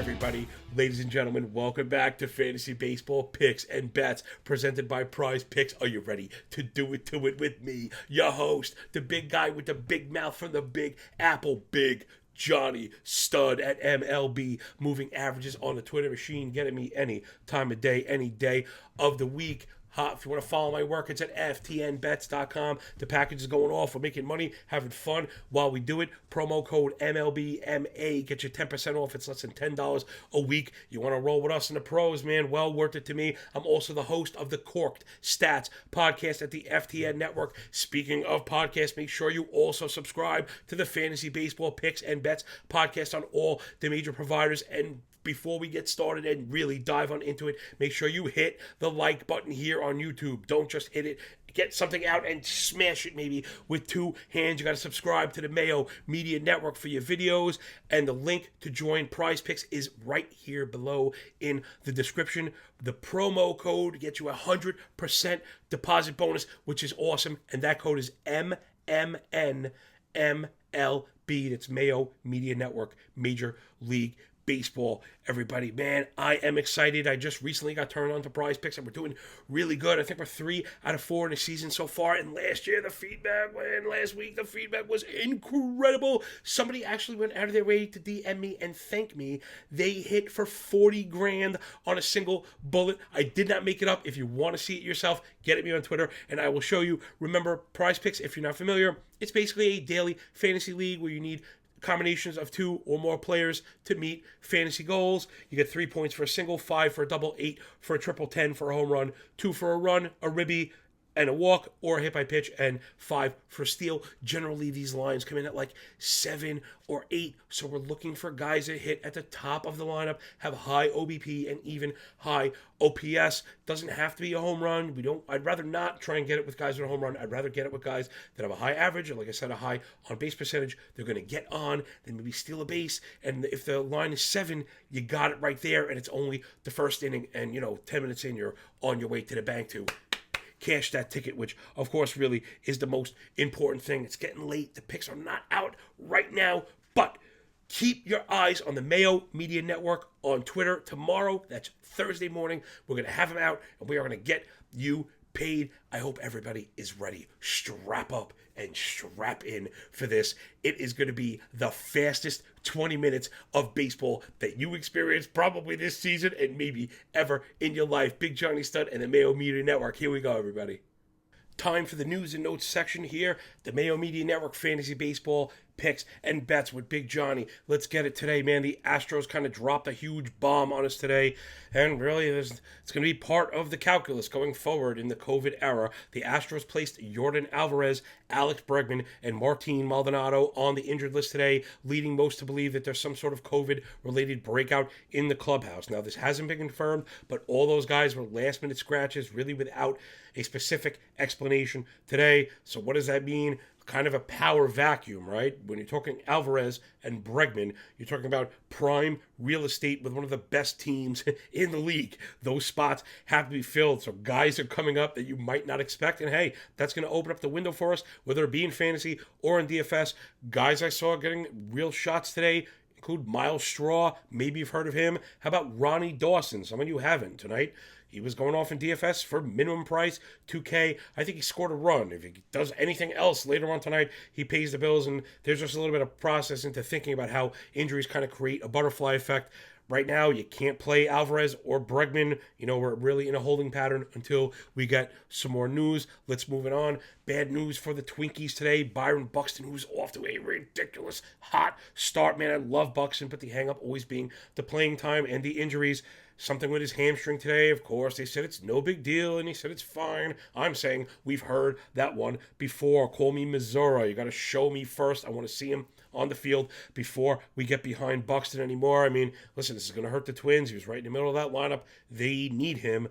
everybody, ladies and gentlemen, welcome back to Fantasy Baseball Picks and Bets presented by Prize Picks. Are you ready to do it with me, your host, the big guy with the big mouth from the Big Apple, Big Johnny Stud at MLB, moving averages on the Twitter machine, getting me any time of day, any day of the week. If you want to follow my work, it's at ftnbets.com. The package is going off. We're making money, having fun while we do it. Promo code MLBMA. Get you 10% off. It's less than $10 a week. You want to roll with us in the pros, man? Well worth it to me. I'm also the host of the Corked Stats podcast at the FTN Network. Speaking of podcasts, make sure you also subscribe to the Fantasy Baseball Picks and Bets podcast on all the major providers. And before we get started and really dive on into it, make sure you hit the like button here on YouTube. Don't just hit it. Get something out and smash it maybe with two hands. You got to subscribe to the Mayo Media Network for your videos. And the link to join Prize Picks is right here below in the description. The promo code gets you 100% deposit bonus, which is awesome. And that code is MMNMLB. That's Mayo Media Network, Major League Baseball. Everybody, man, I am excited. I just recently got turned on to Prize Picks and we're doing really good. I think we're 3 out of 4 in the season so far. And last week the feedback was incredible. Somebody actually went out of their way to DM me and thank me. They hit for 40 grand on a single bullet. I did not make it up. If you want to see it yourself, get at me on Twitter and I will show you. Remember, Prize Picks, if you're not familiar, it's basically a daily fantasy league where you need combinations of 2 or more players to meet fantasy goals. You get 3 points for a single, 5 for a double, 8 for a triple, 10 for a home run, 2 for a run, a ribby, and a walk, or a hit by pitch, and 5 for a steal. Generally, these lines come in at like 7 or 8, so we're looking for guys that hit at the top of the lineup, have high OBP and even high OPS. Doesn't have to be a home run. I'd rather not try and get it with guys with a home run. I'd rather get it with guys that have a high average, or like I said, a high on-base percentage. They're going to get on, then maybe steal a base, and if the line is 7, you got it right there, and it's only the first inning, and 10 minutes in, you're on your way to the bank to cash that ticket, which of course really is the most important thing. It's getting late. The picks are not out right now, but keep your eyes on the Mayo Media Network on Twitter. Tomorrow, that's Thursday morning, we're going to have them out and we are going to get you paid. I hope everybody is ready. Strap up and strap in for this. It is going to be the fastest 20 minutes of baseball that you experience probably this season and maybe ever in your life. Big Johnny Stud and the Mayo Media Network. Here we go, everybody. Time for the news and notes section here. The Mayo Media Network Fantasy Baseball Picks and Bets with Big Johnny. Let's get it today, man. The Astros kind of dropped a huge bomb on us today, and really it's going to be part of the calculus going forward in the COVID era. The Astros placed Jordan Alvarez, Alex Bregman, and Martin Maldonado on the injured list today, leading most to believe that there's some sort of COVID-related breakout in the clubhouse. Now, this hasn't been confirmed, but all those guys were last-minute scratches, really without a specific explanation today. So what does that mean? Kind of a power vacuum, right? When you're talking Alvarez and Bregman, you're talking about prime real estate with one of the best teams in the league. Those spots have to be filled. So guys are coming up that you might not expect. And hey, that's going to open up the window for us, whether it be in fantasy or in DFS. Guys I saw getting real shots today include Miles Straw. Maybe you've heard of him. How about Ronnie Dawson? Some of you haven't tonight. He was going off in DFS for minimum price, $2K. I think he scored a run. If he does anything else later on tonight, he pays the bills. And there's just a little bit of process into thinking about how injuries kind of create a butterfly effect. Right now, you can't play Alvarez or Bregman. We're really in a holding pattern until we get some more news. Let's move it on. Bad news for the Twinkies today. Byron Buxton, who's off to a ridiculous hot start. Man, I love Buxton, but the hang-up always being the playing time and the injuries. Something with his hamstring today, of course. They said it's no big deal, and he said it's fine. I'm saying we've heard that one before. Call me Missouri. You got to show me first. I want to see him on the field before we get behind Buxton anymore. I mean, listen, this is going to hurt the Twins. He was right in the middle of that lineup. They need him.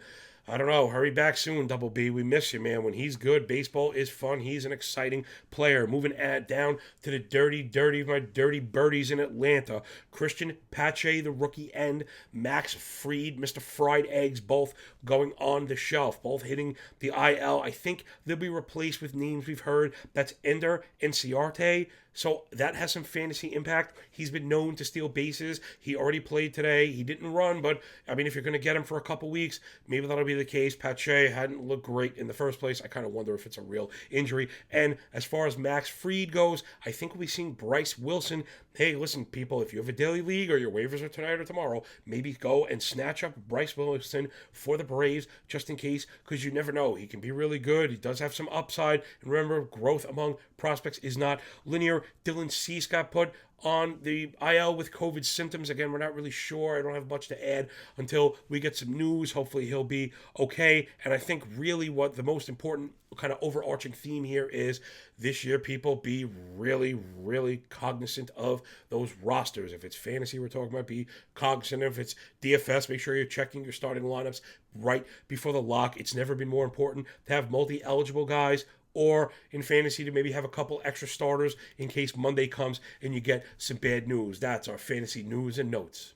I don't know. Hurry back soon, Double B. We miss you, man. When he's good, baseball is fun. He's an exciting player. Moving down to the my dirty birdies in Atlanta. Christian Pache, the rookie, and Max Fried, Mr. Fried Eggs, both going on the shelf, both hitting the IL. I think they'll be replaced with names we've heard. That's Ender and Ciarte. So that has some fantasy impact. He's been known to steal bases. He already played today. He didn't run, but I mean, if you're going to get him for a couple weeks, maybe that'll be the case. Pache hadn't looked great in the first place. I kind of wonder if it's a real injury. And as far as Max Fried goes, I think we'll be seeing Bryce Wilson. Hey, listen, people, if you have a daily league or your waivers are tonight or tomorrow, maybe go and snatch up Bryce Wilson for the Braves just in case, because you never know. He can be really good. He does have some upside. And remember, growth among prospects is not linear. Dylan Cease got put on the IL with COVID symptoms. Again, we're not really sure. I don't have much to add until we get some news. Hopefully he'll be okay. And I think really what the most important kind of overarching theme here is this year, people be really, really cognizant of those rosters. If it's fantasy we're talking about, be cognizant. If it's DFS, make sure you're checking your starting lineups right before the lock. It's never been more important to have multi-eligible guys, or in fantasy to maybe have a couple extra starters in case Monday comes and you get some bad news. That's our fantasy news and notes.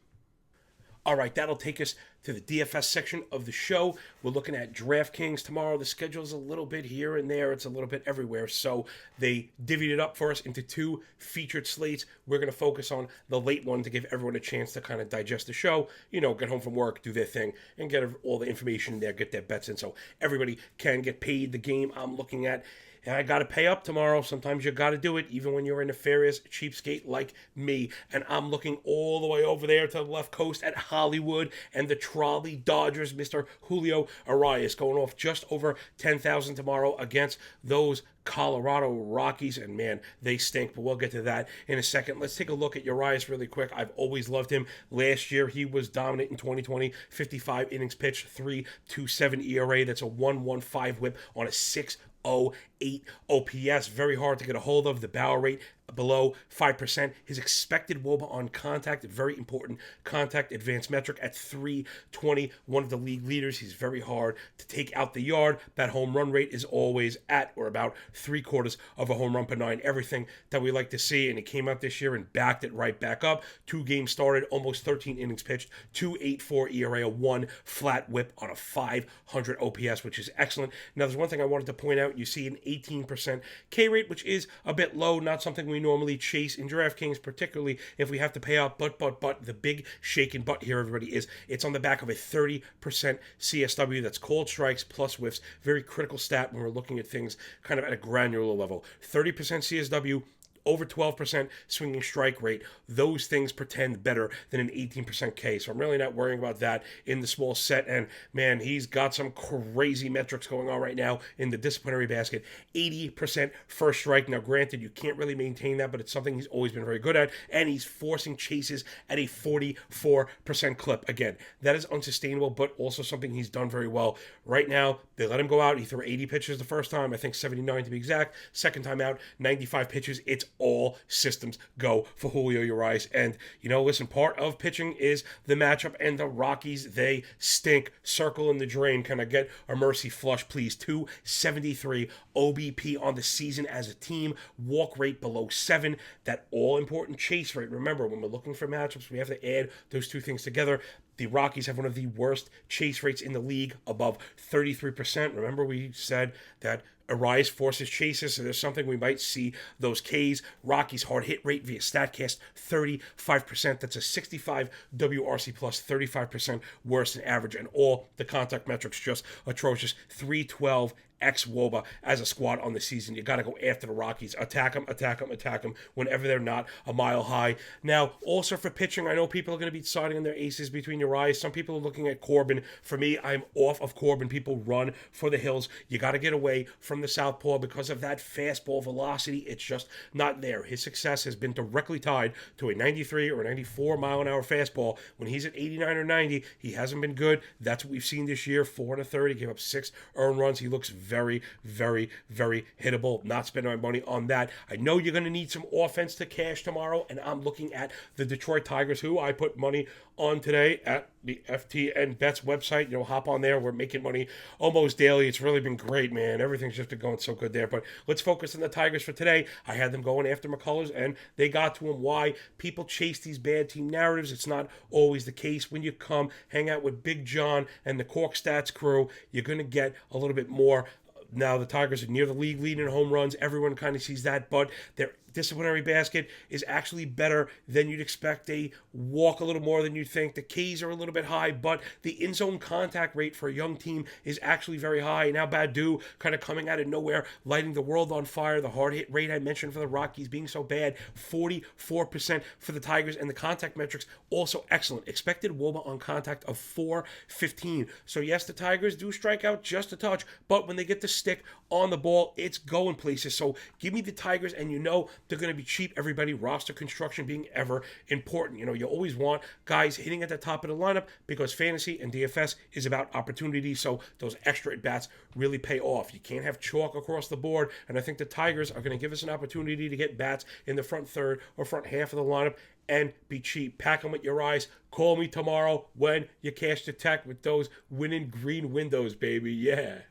All right, that'll take us to the DFS section of the show. We're looking at DraftKings tomorrow. The schedule's a little bit here and there. It's a little bit everywhere. So they divvied it up for us into two featured slates. We're going to focus on the late one to give everyone a chance to kind of digest the show, get home from work, do their thing, and get all the information in there, get their bets in so everybody can get paid. The game I'm looking at, and I got to pay up tomorrow. Sometimes you got to do it, even when you're a nefarious cheapskate like me. And I'm looking all the way over there to the left coast at Hollywood and the Trolley Dodgers, Mr. Julio Arias, going off just over 10,000 tomorrow against those Colorado Rockies, and man, they stink, but we'll get to that in a second. Let's take a look at Urias really quick. I've always loved him. Last year, he was dominant in 2020, 55 innings pitched, 3.27 ERA. That's a 1.15 whip on a 6.08 OPS. Very hard to get a hold of. The barrel rate below 5%. His expected WOBA on contact, very important contact advanced metric at 320, one of the league leaders. He's very hard to take out the yard. That home run rate is always at or about 3/4 of a home run per nine. Everything that we like to see, and he came out this year and backed it right back up. 2 games started, almost 13 innings pitched, 2.84 ERA, a 1 flat whip on a 500 OPS, which is excellent. Now, there's one thing I wanted to point out. You see an 18% K rate, which is a bit low, not something we normally chase in DraftKings, particularly if we have to pay out. But the big shaking butt here, everybody, is it's on the back of a 30% CSW. That's called strikes plus whiffs. Very critical stat when we're looking at things kind of at a granular level. 30% CSW, over 12% swinging strike rate. Those things pretend better than an 18% K. So I'm really not worrying about that in the small set. And man, he's got some crazy metrics going on right now in the disciplinary basket. 80% first strike. Now, granted, you can't really maintain that, but it's something he's always been very good at. And he's forcing chases at a 44% clip. Again, that is unsustainable, but also something he's done very well. Right now, they let him go out. He threw 80 pitches the first time, I think 79 to be exact. Second time out, 95 pitches. It's all systems go for Julio Urias. And, listen, part of pitching is the matchup, and the Rockies, they stink. Circle in the drain. Can I get a mercy flush, please? 273 OBP on the season as a team. Walk rate below 7. That all-important chase rate. Remember, when we're looking for matchups, we have to add those two things together. The Rockies have one of the worst chase rates in the league, above 33%. Remember, we said that Arias forces chases, so there's something we might see those Ks. Rockies hard hit rate via StatCast, 35%. That's a 65 WRC plus, 35% worse than average, and all the contact metrics just atrocious. 312 ex-WOBA as a squad on the season. You got to go after the Rockies. Attack them whenever they're not a mile high. Now, also for pitching, I know people are going to be deciding on their aces between Urias. Some people are looking at Corbin. For me, I'm off of Corbin. People run for the hills. You got to get away from the southpaw because of that fastball velocity. It's just not there. His success has been directly tied to a 93 or 94 mile an hour fastball. When he's at 89 or 90, he hasn't been good. That's what we've seen this year. 4 1/3. He gave up 6 earned runs. He looks very, very, very hittable. Not spending my money on that. I know you're going to need some offense to cash tomorrow, and I'm looking at the Detroit Tigers, who I put money on today at the FTN Bets website. Hop on there. We're making money almost daily. It's really been great, man. Everything's just been going so good there. But let's focus on the Tigers for today. I had them going after McCullers, and they got to him. Why? People chase these bad team narratives. It's not always the case. When you come hang out with Big John and the Cork Stats crew, you're going to get a little bit more. Now, the Tigers are near the league lead in home runs. Everyone kind of sees that, but their disciplinary basket is actually better than you'd expect. They walk a little more than you'd think. The Ks are a little bit high, but the in-zone contact rate for a young team is actually very high. Now, Badu kind of coming out of nowhere, lighting the world on fire. The hard hit rate I mentioned for the Rockies being so bad, 44% for the Tigers, and the contact metrics also excellent. Expected WOBA on contact of 415. So yes, the Tigers do strike out just a touch, but when they get the stick on the ball, it's going places. So give me the Tigers, and they're going to be cheap, everybody. Roster construction being ever important. You always want guys hitting at the top of the lineup because fantasy and DFS is about opportunity. So those extra at-bats really pay off. You can't have chalk across the board. And I think the Tigers are going to give us an opportunity to get bats in the front third or front half of the lineup and be cheap. Pack them with your eyes. Call me tomorrow when you cash the tech with those winning green windows, baby. Yeah.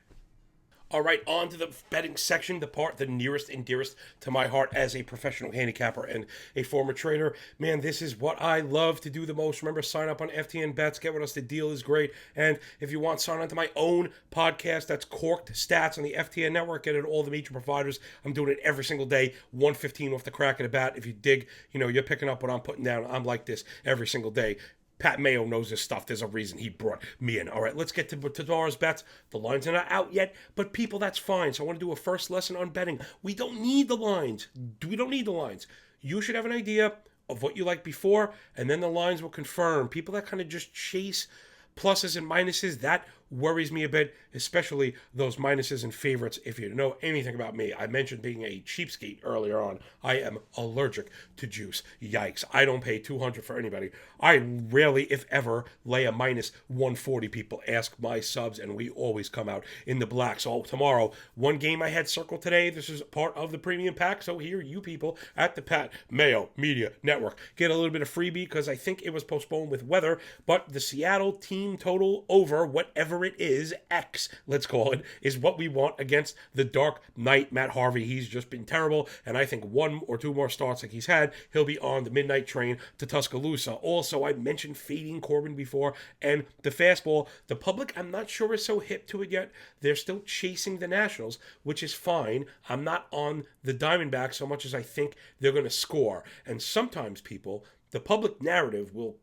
All right, on to the betting section, the part the nearest and dearest to my heart as a professional handicapper and a former trader. Man, this is what I love to do the most. Remember, sign up on FTN Bets. Get with us. The deal is great. And if you want, sign on to my own podcast. That's Corked Stats on the FTN network. Get it all the major providers. I'm doing it every single day, 1:15 off the crack of the bat. If you dig, you're picking up what I'm putting down. I'm like this every single day. Pat Mayo knows this stuff. There's a reason he brought me in. All right, let's get to tomorrow's bets. The lines are not out yet, but people, that's fine. So I want to do a first lesson on betting. We don't need the lines. We don't need the lines. You should have an idea of what you like before, and then the lines will confirm. People that kind of just chase pluses and minuses, that worries me a bit, especially those minuses and favorites. If you know anything about me, I mentioned being a cheapskate earlier on. I am allergic to juice. Yikes. I don't pay $200 for anybody. I rarely, if ever, lay a minus 140. People ask my subs, and we always come out in the black. So tomorrow, one game I had circled today. This is part of the premium pack. So here, you people at the Pat Mayo Media Network get a little bit of freebie because I think it was postponed with weather, but the Seattle team total over whatever it is, X, let's call it, is what we want against the Dark Knight, Matt Harvey. He's just been terrible, and I think one or two more starts like he's had, he'll be on the midnight train to Tuscaloosa. Also, I mentioned fading Corbin before, and the fastball, the public, I'm not sure is so hip to it yet. They're still chasing the Nationals, which is fine. I'm not on the Diamondbacks so much as I think they're going to score. And sometimes people, the public narrative will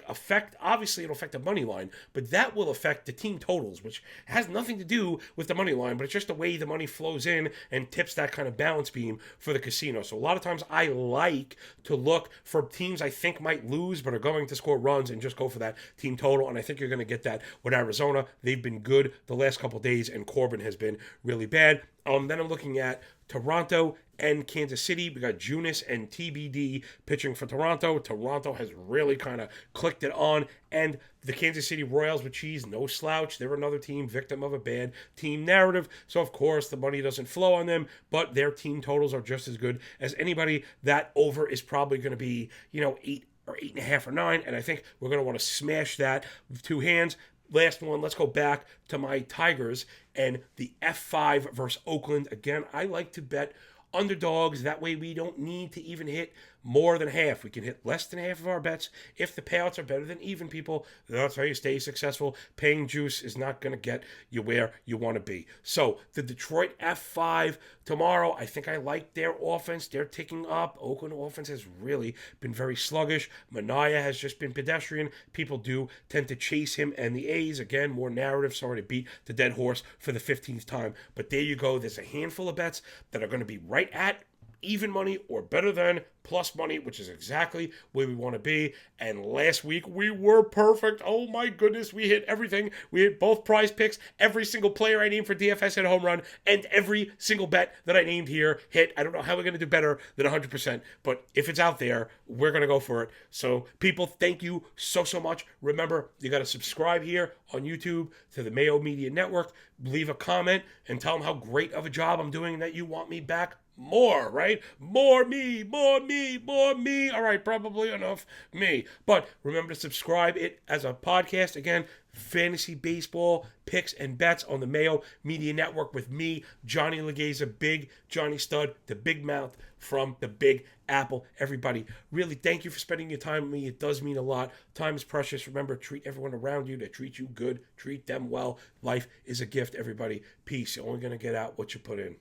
affect, obviously it'll affect the money line, but that will affect the team totals, which has nothing to do with the money line, but it's just the way the money flows in and tips that kind of balance beam for the casino. So a lot of times I like to look for teams I think might lose but are going to score runs and just go for that team total, and I think you're going to get that with Arizona. They've been good the last couple of days, and Corbin has been really bad. Then I'm looking at Toronto and Kansas City. We got Junis and TBD pitching for Toronto. Toronto has really kind of clicked it on. And the Kansas City Royals with Cheese, no slouch. They're another team victim of a bad team narrative. So, of course, the money doesn't flow on them, but their team totals are just as good as anybody. That over is probably going to be, 8 or 8.5 or 9. And I think we're going to want to smash that with two hands. Last one, let's go back to my Tigers and the F5 versus Oakland. Again, I like to bet underdogs. That way we don't need to even hit more than half. We can hit less than half of our bets if the payouts are better than even, people. That's how you stay successful. Paying juice is not going to get you where you want to be. So the Detroit F5 tomorrow, I think I like their offense. They're ticking up. Oakland offense has really been very sluggish. Manaea has just been pedestrian. People do tend to chase him and the A's. Again, more narrative. Sorry to beat the dead horse for the 15th time. But there you go. There's a handful of bets that are going to be right at even money or better than plus money, which is exactly where we want to be. And last week we were perfect. Oh my goodness, we hit everything. We hit both prize picks. Every single player I named for DFS hit a home run, and every single bet that I named here hit. I don't know how we're going to do better than 100%, but if it's out there, we're going to go for it. So people, thank you so much. Remember, you got to subscribe here on YouTube to the Mayo Media Network. Leave a comment and tell them how great of a job I'm doing and that you want me back more, right? More me, more me, more me. All right, probably enough me. But remember to subscribe it as a podcast. Again, Fantasy Baseball Picks and Bets on the Mayo Media Network with me, Johnny Laghezza, Big Johnny Stud, the Big Mouth from the Big Apple. Everybody, really thank you for spending your time with me. It does mean a lot. Time is precious. Remember, treat everyone around you that treat you good. Treat them well. Life is a gift, everybody. Peace. You're only going to get out what you put in.